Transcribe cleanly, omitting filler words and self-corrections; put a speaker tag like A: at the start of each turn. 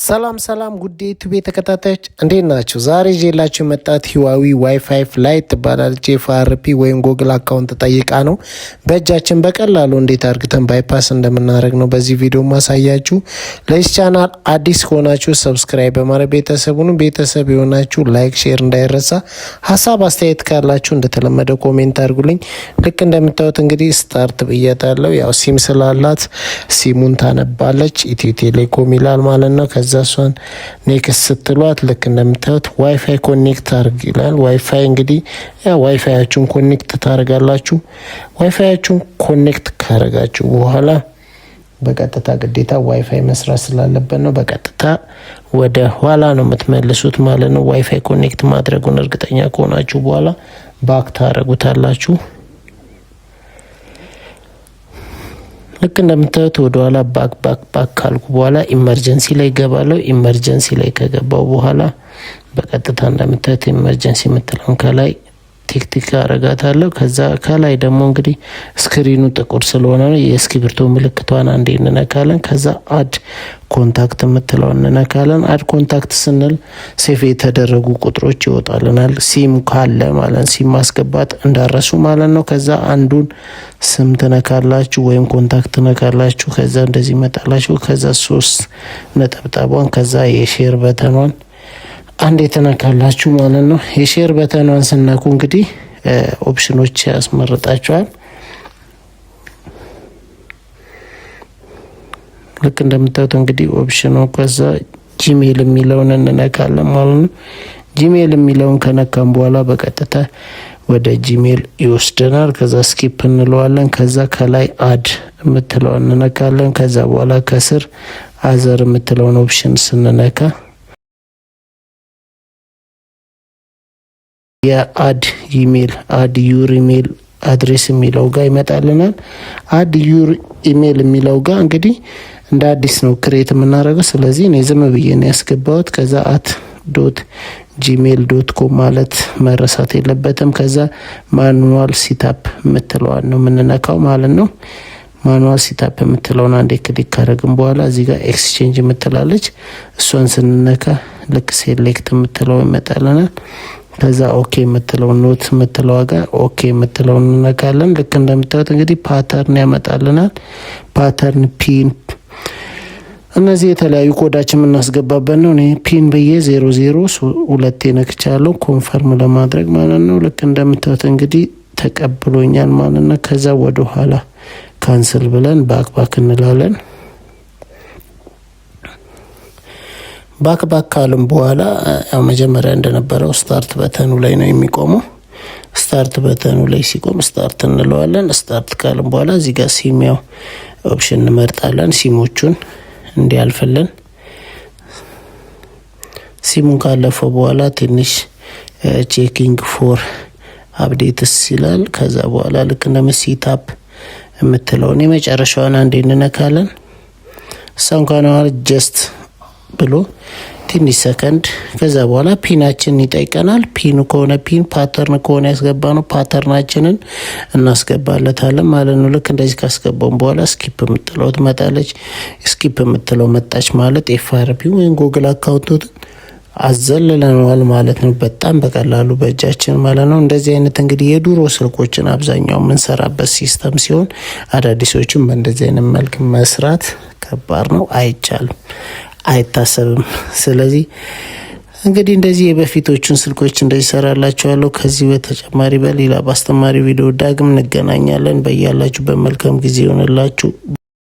A: ሰላም ጉዴ ዩቲዩብ ተከታታዮች እንዴት ናችሁ? ዛሬ ይዤላችሁ የመጣሁት ሂዋዊ ዋይፋይ ላይት ትባላለች። ኤፍአርፒ ወይም ጎግል አካውንት ጠይቃ ነው። በእጃችን በቀላሉ እንዴት አድርገን ባይፓስ እንደምናደርግ ነው በዚህ ቪዲዮ ማሳያችሁ። ለዚህ ቻናል አዲስ ከሆናችሁ ሰብስክራይብ በማድረግ ቤተሰብ የሆናችሁ ላይክ፣ ሼር እንዳይረሳ። ሀሳብ አስተያየት ካላችሁ እንደተለመደው ኮሜንት አድርጉልኝ። ልክ እንደምታዩት እንግዲህ ስታርት ብያታለሁ። ያው ሲም ስላላት ሲሙን ታነባለች። ኢትዮ ቴሌኮም ይላል ማለት ነው። ከዛ እሷን ኔክስት ስትሏት ልክ እንደምታዩት ዋይፋይ ኮኔክት አድርግ ይላል። ዋይፋይ እንግዲህ ዋይፋያችሁን ኮኔክት ታደርጋላችሁ። ዋይፋያችሁን ኮኔክት ካደረጋችሁ በኋላ በቀጥታ ግዴታ ዋይፋይ መስራት ስላለበት ነው በቀጥታ ወደ ኋላ ነው የምትመልሱት ማለት ነው። ዋይፋይ ኮኔክት ማድረጉን እርግጠኛ ከሆናችሁ በኋላ ባክ ታደርጉታላችሁ። ልክ እንደምታዩት ወደ ኋላ ባክ ካልኩ በኋላ ኢመርጀንሲ ላይ ገባለሁ። ኢመርጀንሲ ላይ ከገባው በኋላ በቀጥታ እንደምታዩት ኢመርጀንሲ የምትለውን ከላይ ቲክቲክ አረጋታለሁ። ከዛ ከላይ ደግሞ እንግዲህ ስክሪኑ ጥቁር ስለሆነ ነው የእስክሪብቶ ምልክቷን አንዴ እንነካለን። ከዛ አድ ኮንታክት የምትለውን እንነካለን። አድ ኮንታክት ስንል ሴቭ የተደረጉ ቁጥሮች ይወጣልናል። ሲም ካለ ማለት ሲም ማስገባት እንዳረሱ ማለት ነው። ከዛ አንዱን ስም ትነካላችሁ ወይም ኮንታክት ትነካላችሁ። ከዛ እንደዚህ መጣላችሁ። ከዛ 3 ነጠብጣቧን ከዛ የሼር በተኗን አንዴ ተነካላችሁ ማለት ነው። የሼር በተኗን ስነኩ እንግዲህ ኦፕሽኖች ያስመርጣችኋል። ልክ እንደምታዩት እንግዲህ ኦፕሽኑ ከዛ ጂሜል የሚለውን እንነካለን ማለት ነው። ጂሜል የሚለውን ከነካም በኋላ በቀጥታ ወደ ጂሜል ይወስደናል። ከዛ ስኪፕ እንለዋለን። ከዛ ከላይ አድ የምትለውን እንነካለን። ከዛ በኋላ ከስር አዘር የምትለውን ኦፕሽን ስንነካ የአድ ኢሜል አድ ዩር ኢሜል አድሬስ የሚለው ጋር ይመጣልናል። አድ ዩር ኢሜል የሚለው ጋር እንግዲህ እንደ አዲስ ነው ክሬት የምናደርገው። ስለዚህ እኔ ዝም ብዬ ነው ያስገባሁት። ከዛ @gmail.com ማለት መረሳት የለበትም። ከዛ ማኑዋል ሲታፕ የምትለዋን ነው የምንነካው ማለት ነው። ማኑዋል ሲታፕ የምትለውን አንዴ ክሊክ ካደረግን በኋላ እዚህ ጋር ኤክስቼንጅ የምትላለች እሷን ስንነካ ልክ ሴሌክት የምትለው ይመጣልናል። ከዛ ኦኬ የምትለው ኖት የምትለው ጋር ኦኬ የምትለው እንነካለን። ልክ እንደምታዩት እንግዲህ ፓተርን ያመጣልናል። ፓተርን፣ ፒን፣ እነዚህ የተለያዩ ኮዳችን የምናስገባበት ነው። እኔ ፒን ብዬ 00 ነክቻለሁ ኮንፈርም ለማድረግ ማለት ነው። ልክ እንደምታዩት እንግዲህ ተቀብሎኛል ማለት ነው። ከዛ ወደ ኋላ ካንስል ብለን ባክ እንላለን። ባክ ካልን በኋላ ያው መጀመሪያ እንደነበረው ስታርት በተኑ ላይ ነው የሚቆመው። ስታርት በተኑ ላይ ሲቆም ስታርት እንለዋለን። ስታርት ካልን በኋላ እዚህ ጋር ሲም ያው ኦፕሽን እንመርጣለን። ሲሞቹን እንዲያልፍልን ሲሙን ካለፈው በኋላ ትንሽ ቼኪንግ ፎር አፕዴትስ ይላል። ከዛ በኋላ ልክ እንደምሲታፕ የምትለውን የመጨረሻውን አንዴ እንነካለን። ሳንካናል ጀስት ብሎ ትንሽ ሰከንድ ከዛ በኋላ ፒናችንን ይጠይቀናል። ፒኑ ከሆነ ፒን፣ ፓተርን ከሆነ ያስገባነው ፓተርናችንን እናስገባለታለን ማለት ነው። ልክ እንደዚህ ካስገባን በኋላ ስኪፕ የምትለው ትመጣለች። ስኪፕ የምትለው መጣች ማለት ኤፍአርፒ ወይም ጎግል አካውንት አዘልለናል ማለት ነው። በጣም በቀላሉ በእጃችን ማለት ነው። እንደዚህ አይነት እንግዲህ የድሮ ስልኮችን አብዛኛው የምንሰራበት ሲስተም ሲሆን አዳዲሶቹም በእንደዚህ አይነት መልክ መስራት ከባድ ነው፣ አይቻልም፣ አይታሰብም። ስለዚህ እንግዲህ እንደዚህ የበፊቶቹን ስልኮች እንደዚህ ሰራላችኋለሁ። ከዚህ በተጨማሪ በሌላ በአስተማሪ ቪዲዮ ዳግም እንገናኛለን። በያላችሁ በመልካም ጊዜ ይሆንላችሁ።